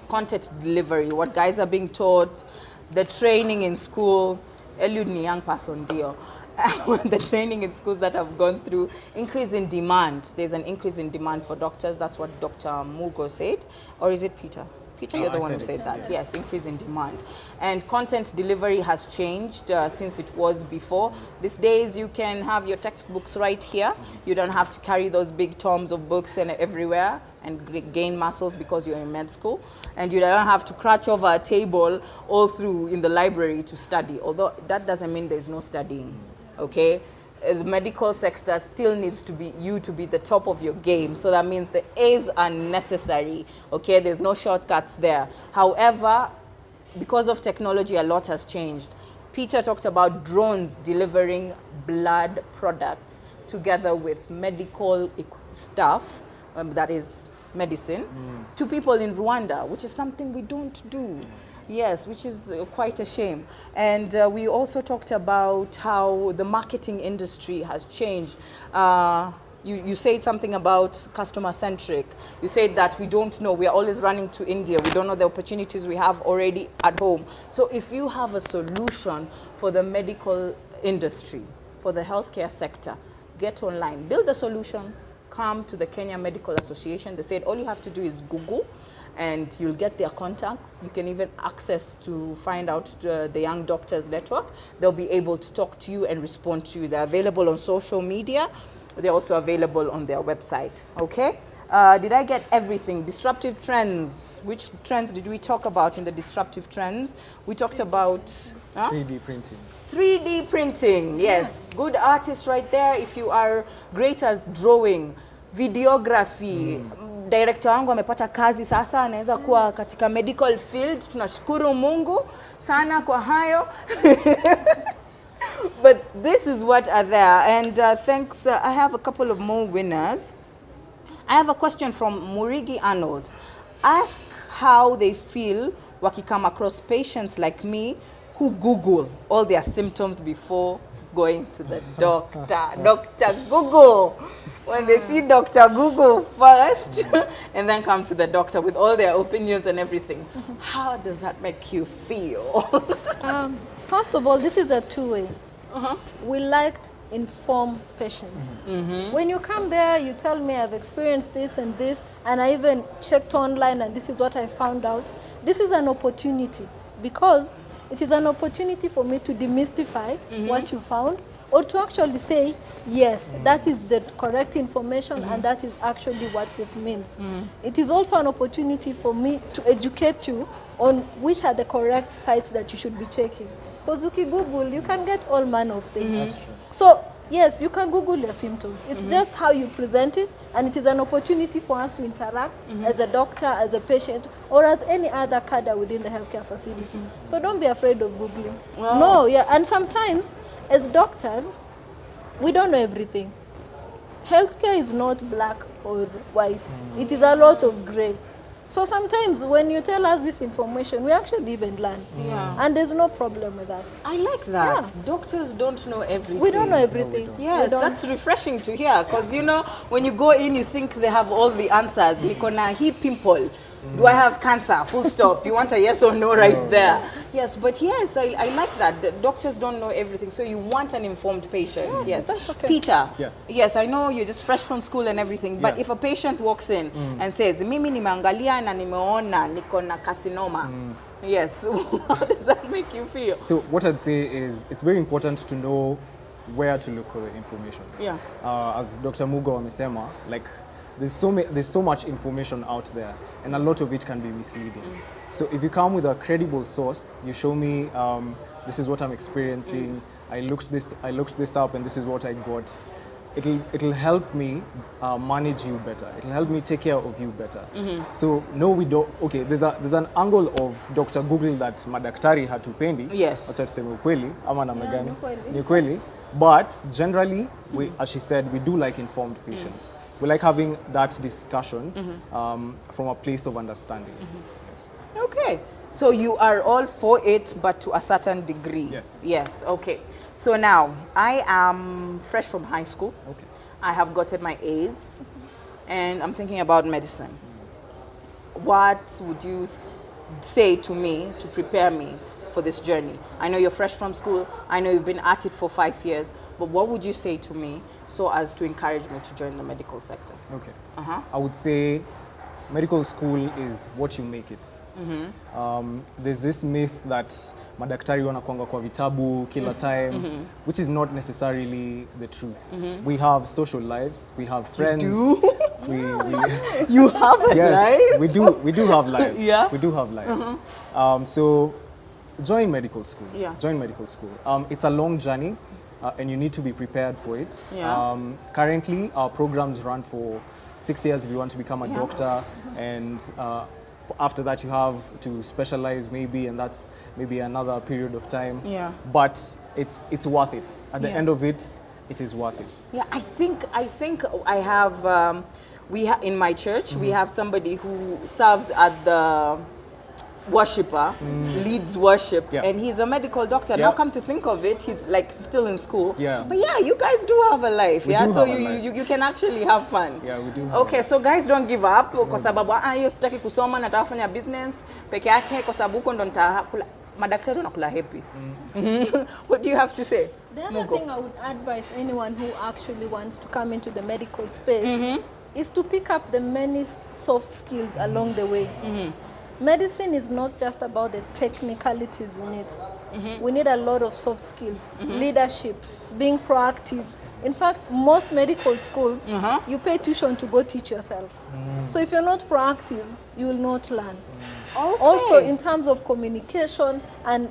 content delivery, what guys are being taught, the training in school, Eliud ni young person deal. The training in schools that have gone through, increase in demand. There's an increase in demand for doctors. That's what Dr. Mugo said. Or is it Peter? Peter, you're the one who said that. Yes, increase in demand. And content delivery has changed since it was before. These days, you can have your textbooks right here. You don't have to carry those big tomes of books and everywhere and gain muscles because you're in med school. And you don't have to crouch over a table all through in the library to study, although that doesn't mean there's no studying, okay? The medical sector still needs to be the top of your game. So that means the A's are necessary, okay? There's no shortcuts there. However, because of technology, a lot has changed. Peter talked about drones delivering blood products together with medical stuff, that is medicine, to people in Rwanda, which is something we don't do. Yes, which is quite a shame. And we also talked about how the marketing industry has changed. You said something about customer-centric. You said that we don't know. We are always running to India. We don't know the opportunities we have already at home. So if you have a solution for the medical industry, for the healthcare sector, get online, build a solution, come to the Kenya Medical Association. They said all you have to do is Google, and you'll get their contacts. You can even access to find out the Young Doctors Network. They'll be able to talk to you and respond to you. They're available on social media. They're also available on their website, okay? Did I get everything? Disruptive trends. Which trends did we talk about in the disruptive trends? We talked about 3D printing. 3D printing, yes. Good artist right there. If you are great at drawing, videography, director wangu amepata kazi sasa, anaweza kuwa katika medical field. Tunashukuru Mungu sana kwa hayo. But this is what are there. And thanks, I have a couple of more winners. I have a question from Murigi Arnold. Ask how they feel wakikama across patients like me who Google all their symptoms before going to the doctor. Dr. Google. When they see Dr. Google first and then come to the doctor with all their opinions and everything. How does that make you feel? First of all, this is a two-way. We liked informed patients. When you come there, you tell me I've experienced this and this, and I even checked online and this is what I found out. This is an opportunity because it is an opportunity for me to demystify what you found, or to actually say, yes, that is the correct information and that is actually what this means. It is also an opportunity for me to educate you on which are the correct sites that you should be checking. Because if you Google, you can get all manner of things. That's true. So, yes, you can Google your symptoms. It's just how you present it, and it is an opportunity for us to interact as a doctor, as a patient, or as any other cadre within the healthcare facility. So don't be afraid of Googling. Wow. No, yeah, and sometimes, as doctors, we don't know everything. healthcare is not black or white. It is a lot of gray. So sometimes when you tell us this information, we actually even learn. Yeah. And there's no problem with that. I like that. Yeah. Doctors don't know everything. We don't know everything. No, we don't. Yes, We don't. that's refreshing to hear, because you know, when you go in, you think they have all the answers. Niko na hii pimple. Do I have cancer? Full stop. You want a yes or no right there. Yes, but yes, I like that. The doctors don't know everything, so you want an informed patient. Yes. that's okay. Peter. Yes. Yes, I know you're just fresh from school and everything, but Yeah. if a patient walks in and says, mimi nimeangalia na nimeona niko na carcinoma. Yes. How does that make you feel? So what I'd say is it's very important to know where to look for the information. Yeah. As Dr. Mugo amesema, like there's so much information out there, and a lot of it can be misleading. So if you come with a credible source, you show me this is what I'm experiencing. I looked this up, and this is what I got. It'll help me manage you better. It'll help me take care of you better. So no, we don't. Okay, there's an angle of Dr. Google that madaktari hatupendi. Yes. Acha tuseme ukweli ama namna gani? ni kweli. Ni kweli. But generally, we, as she said, we do like informed patients. We like having that discussion from a place of understanding. Yes. Okay. So you are all for it, but to a certain degree. Yes. Yes. Okay. So now I am fresh from high school. Okay. I have gotten my A's, and I'm thinking about medicine. What would you say to me to prepare me for this journey? I know you're fresh from school. I know you've been at it for 5 years. But what would you say to me so as to encourage me to join the medical sector? Okay. Uh-huh. I would say medical school is what you make it. There's this myth that madaktari wanakuanga kwa vitabu kila time, which is not necessarily the truth. We have social lives, we have friends. You do? We You have a yes, life? we do have lives. Yeah. We do have lives. So join medical school. Yeah. Join medical school. It's a long journey, and you need to be prepared for it. Yeah. Currently, our programs run for 6 years if you want to become a doctor, and after that you have to specialize maybe, and that's maybe another period of time. Yeah. But it's worth it. At the Yeah. end of it, it is worth it. Yeah, I think I have in my church we have somebody who serves at the worshiper, leads worship, Yeah. and he's a medical doctor. Yeah. Now come to think of it, he's like still in school. Yeah. But yeah, you guys do have a life. We Yeah, do so have a you, life. you can actually have fun. Yeah, we do have Okay, so guys don't give up kwa sababu hiyo sitaki kusoma, nataka kufanya business peke yake kwa sababu huko ndo nitakula madaktari wanakula happy. What do you have to say? The other Mugo. thing I would advise anyone who actually wants to come into the medical space is to pick up the many soft skills along the way. Medicine is not just about the technicalities in it. We need a lot of soft skills, leadership, being proactive. In fact, most medical schools, you pay tuition to go teach yourself. So if you're not proactive, you will not learn. Okay. Also, in terms of communication and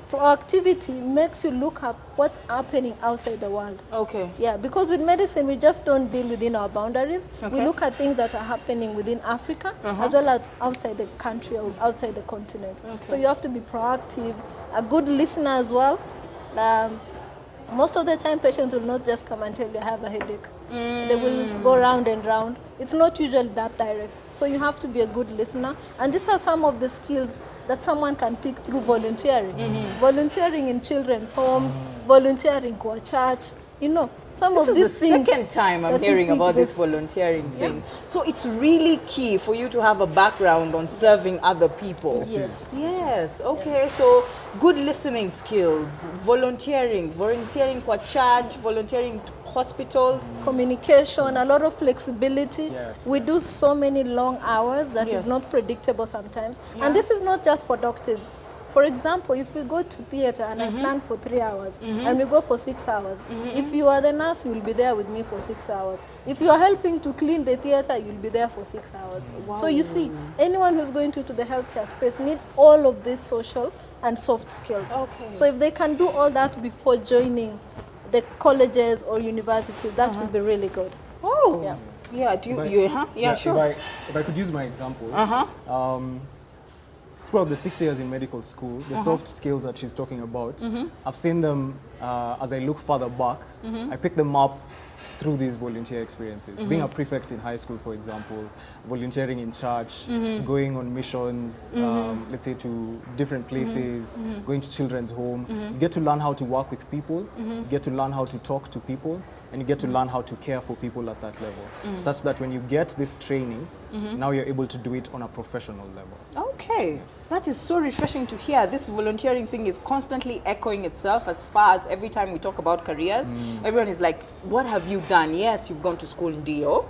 proactivity makes you look up what's happening outside the world. Okay. Yeah, because with medicine, we just don't deal within our boundaries. We Okay. look at things that are happening within Africa as well as outside the country or outside the continent. So you have to be proactive, a good listener as well. Most of the time, patients will not just come and tell you I have a headache. They will go round and round. It's not usually that direct. So you have to be a good listener. And these are some of the skills that someone can pick through volunteering. Volunteering in children's homes, volunteering for a church. You know, some This of is these the things. second time I'm that you hearing pick about this volunteering thing. So it's really key for you to have a background on serving other people. Yes. Yes. Okay. So good listening skills, volunteering for church, volunteering to hospitals. Communication, a lot of flexibility. Yes. We do so many long hours that Yes. is not predictable sometimes. Yeah. And this is not just for doctors. For example, if we go to theater and I plan for 3 hours and we go for 6 hours, if you are the nurse, you will be there with me for 6 hours. If you are helping to clean the theater, you'll be there for 6 hours. So you see, anyone who's going to the healthcare space needs all of these social and soft skills. Okay. So if they can do all that before joining the colleges or universities, that will be really good. Oh. Yeah. Yeah. Do If I- you? Yeah. Sure. If I could use my example, throughout the 6 years in medical school, the soft skills that she's talking about, I've seen them as I look further back, I pick them up through these volunteer experiences. Being a prefect in high school, for example, volunteering in church, going on missions, let's say to different places, going to children's home. You get to learn how to work with people, you get to learn how to talk to people, and you get to learn how to care for people at that level, such that when you get this training, now you're able to do it on a professional level. Okay, that is so refreshing to hear. This volunteering thing is constantly echoing itself as far as every time we talk about careers, everyone is like, what have you done? Yes, you've gone to school, Dio,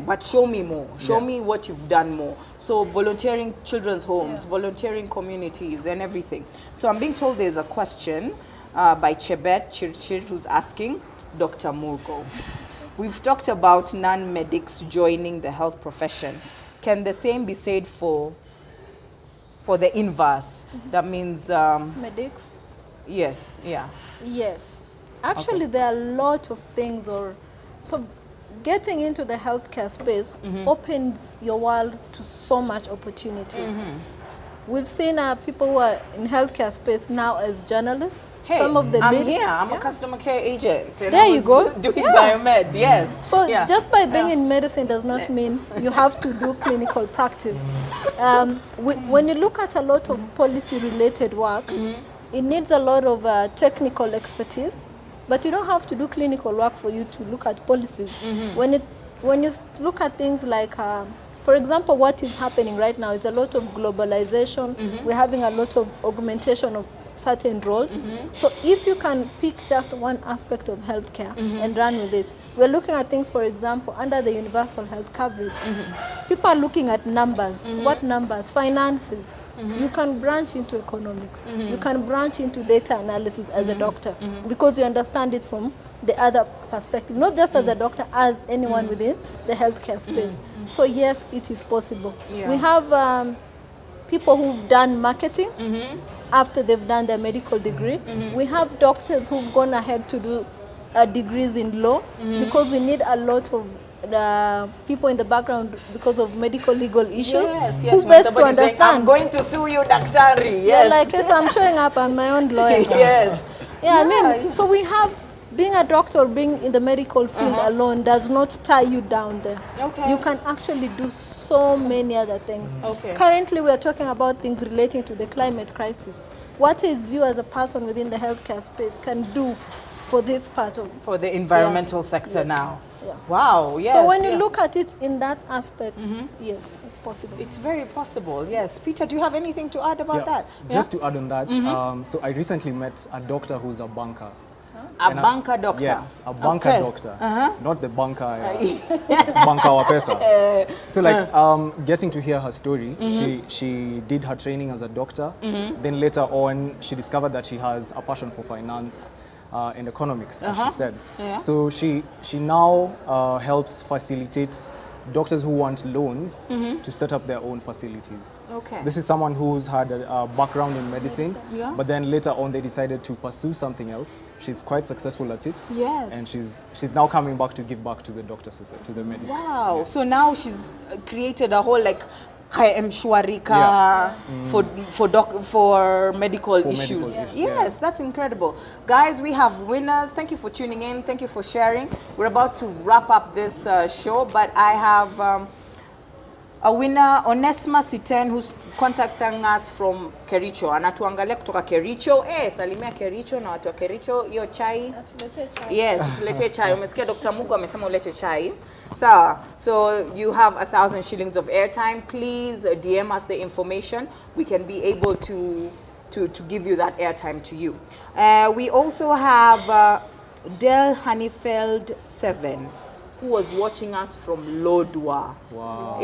but show me more. Show me what you've done more. So volunteering children's homes, volunteering communities and everything. So I'm being told there's a question by Chebet Chirchir who's asking, Dr. Murgo, we've talked about non-medics joining the health profession. Can the same be said for the inverse? That means Medics? yes, yeah. Yes. Actually, there are a lot of things, so getting into the healthcare space opens your world to so much opportunities. We've seen people who are in healthcare space now as journalists. Hey, some of the I'm here. I'm a customer care agent. And there I was you go. Doing biomed, yes. So just by being in medicine does not mean you have to do clinical practice. When you look at a lot of policy-related work, it needs a lot of technical expertise, but you don't have to do clinical work for you to look at policies. When you look at things like, for example, what is happening right now is a lot of globalization. We're having a lot of augmentation of certain roles. So if you can pick just one aspect of healthcare and run with it, we're looking at things, for example, under the universal health coverage. People are looking at numbers. What numbers? Finances. You can branch into economics. You can branch into data analysis as a doctor because you understand it from the other perspective, not just as a doctor, as anyone within the healthcare space. So yes, it is possible. We have people who've done marketing after they've done their medical degree. We have doctors who've gone ahead to do degrees in law because we need a lot of people in the background because of medical legal issues. Yes, yes. Who best to understand? Saying, I'm going to sue you, Daktari. Yes. Yeah, like, yes, I'm showing up. I'm my own lawyer. Yes. Yeah, I mean, so we have, being a doctor, being in the medical field alone does not tie you down there. Okay. You can actually do so many other things. Okay. Currently, we are talking about things relating to the climate crisis. What is you as a person within the healthcare space can do for this part of... For the environmental sector now. Yeah. Wow, yes. So when you look at it in that aspect, yes, it's possible. It's very possible, yes. Peter, do you have anything to add about that? Just to add on that, so I recently met a doctor who's a banker. A banker doctor? Yes, a banker doctor. Not the banker, banker wa pesa. So like, getting to hear her story, she did her training as a doctor. Then later on, she discovered that she has a passion for finance and economics, as she said. So she now helps facilitate doctors who want loans to set up their own facilities. Okay. This is someone who's had a background in medicine, but then later on they decided to pursue something else. She's quite successful at it. Yes. And she's now coming back to give back to the doctor society, to the medics. Wow. Yeah. So now she's created a whole like Shwarika for medical issues. Yes, that's incredible. Guys, we have winners. Thank you for tuning in. Thank you for sharing. We're about to wrap up this show, but I have a winner, Onesma Siten, who's contacting us from Kericho. Anatuangalia kutoka Kericho. Salimia Kericho na watu wa Kericho. Iyo chai. Yes, tulete chai. Umesikia Dr. Mugo amesema ulete chai. So you have 1,000 shillings of airtime. Please DM us the information. We can be able to give you that airtime to you. We also have Del Hanifeld 7. Who was watching us from Lodwar. Wow.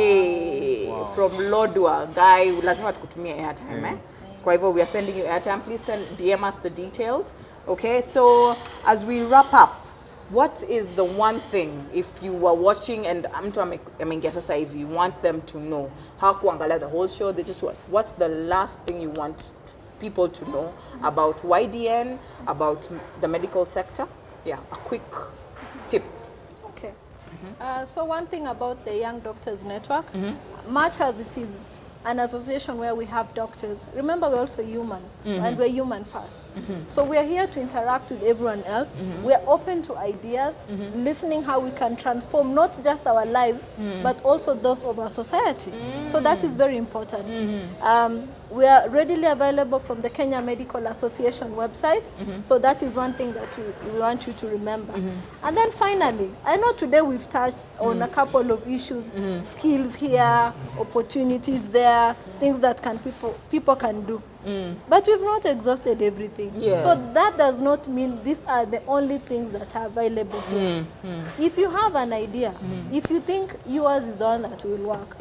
From Lodwar. Guy, lazima tukutumia airtime, Kwa hivyo, we are sending you airtime. Please DM us the details. Okay, so as we wrap up, what is the one thing, if you were watching and if you want them to know, hakuangalia the whole show, they just want, what's the last thing you want people to know about YDN, about the medical sector? Yeah, a quick tip. So one thing about the Young Doctors Network, much as it is an association where we have doctors, remember we're also human, and we're human first. So we are here to interact with everyone else. We are open to ideas, listening how we can transform not just our lives, but also those of our society. So that is very important. We are readily available from the Kenya Medical Association website. So that is one thing that we want you to remember. And then finally, I know today we've touched on a couple of issues, skills here, opportunities there, things that people can do. But we've not exhausted everything. Yes. So that does not mean these are the only things that are available here. If you have an idea, if you think yours is the one that will work,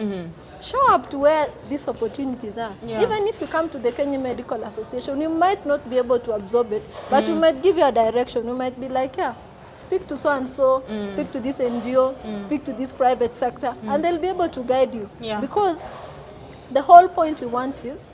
show up to where these opportunities are. Yeah. Even if you come to the Kenya Medical Association, you might not be able to absorb it, but we might give you a direction. We might be like, yeah, speak to so-and-so, speak to this NGO, speak to this private sector, and they'll be able to guide you. Yeah. Because the whole point we want is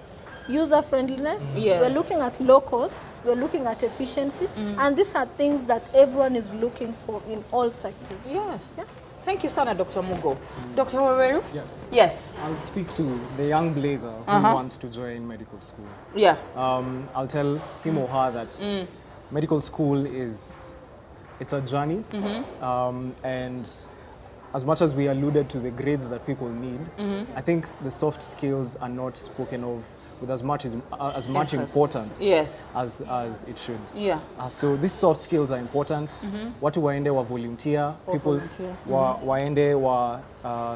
user-friendliness. Yes. We're looking at low cost, we're looking at efficiency, and these are things that everyone is looking for in all sectors. Yes. Yeah. Thank you, Sana, Dr. Mugo. Dr. Waweru? Yes. Yes. I'll speak to the young blazer who wants to join medical school. Yeah. I'll tell him or her that medical school it's a journey, and as much as we alluded to the grades that people need, I think the soft skills are not spoken of with as much importance Yes. as it should. Yeah. So these soft skills are important. Watu waende wa volunteer, people volunteer. waende wa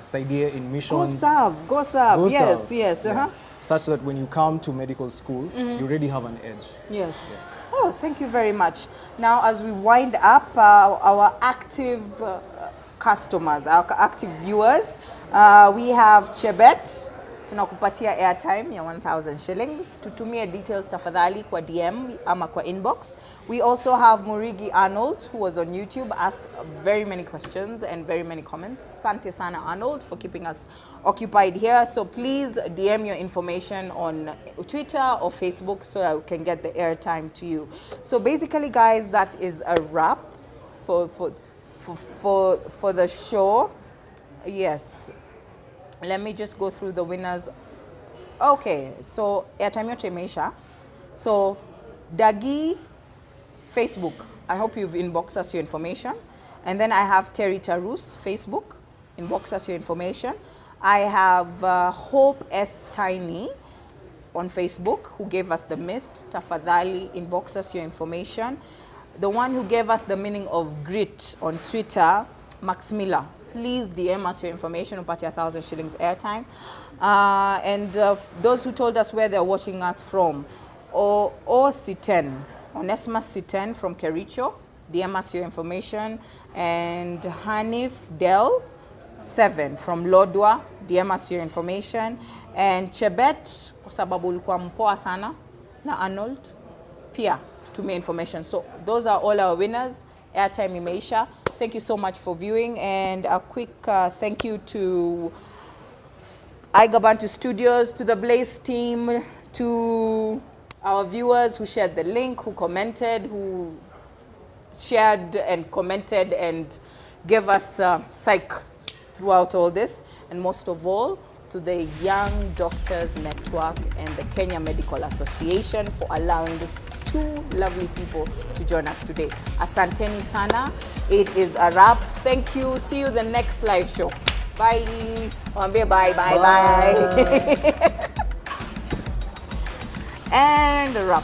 saidie in Go missions. serve. Go serve. Go Yes. serve. Yes. Yeah. Such that when you come to medical school, you already have an edge. Yes. Oh, thank you very much. Now, as we wind up, our active customers, our active viewers, we have Chebet. Tunakupatia airtime ya 1,000 shillings. Tutumie details tafadhali kwa DM ama kwa inbox. We also have Murigi Arnold, who was on YouTube, asked very many questions and very many comments. Sante sana Arnold for keeping us occupied here. So please DM your information on Twitter or Facebook so I can get the airtime to you. So basically, guys, that is a wrap for the show. Yes. Let me just go through the winners. Okay, so airtime yote imeisha. So Dagi, Facebook. I hope you've inboxed us your information. And then I have Terry Tarus, Facebook. Inbox us your information. I have Hope S. Tiny on Facebook, who gave us the myth. Tafadhali, inbox us your information. The one who gave us the meaning of grit on Twitter, Max Miller. Please DM us your information, upati 1,000 shillings airtime. And those who told us where they're watching us from, or C10, Onesimus C10 from Kericho, DM us your information. And Hanif Del 7 from Lodwa, DM us your information. And Chebet, kwa sababu ulikuwa mpoa sana, na Arnold, pia tutumie information. So those are all our winners. Airtime imeisha. Thank you so much for viewing, and a quick thank you to iGabantu Studios, to the Blaze team, to our viewers who shared the link, who commented, who shared and commented and gave us psych throughout all this, and most of all, to the Young Doctors Network and the Kenya Medical Association for allowing these two lovely people to join us today. Asanteni sana. It is a wrap. Thank you. See you the next live show. Bye. Bye, bye, bye. And a wrap.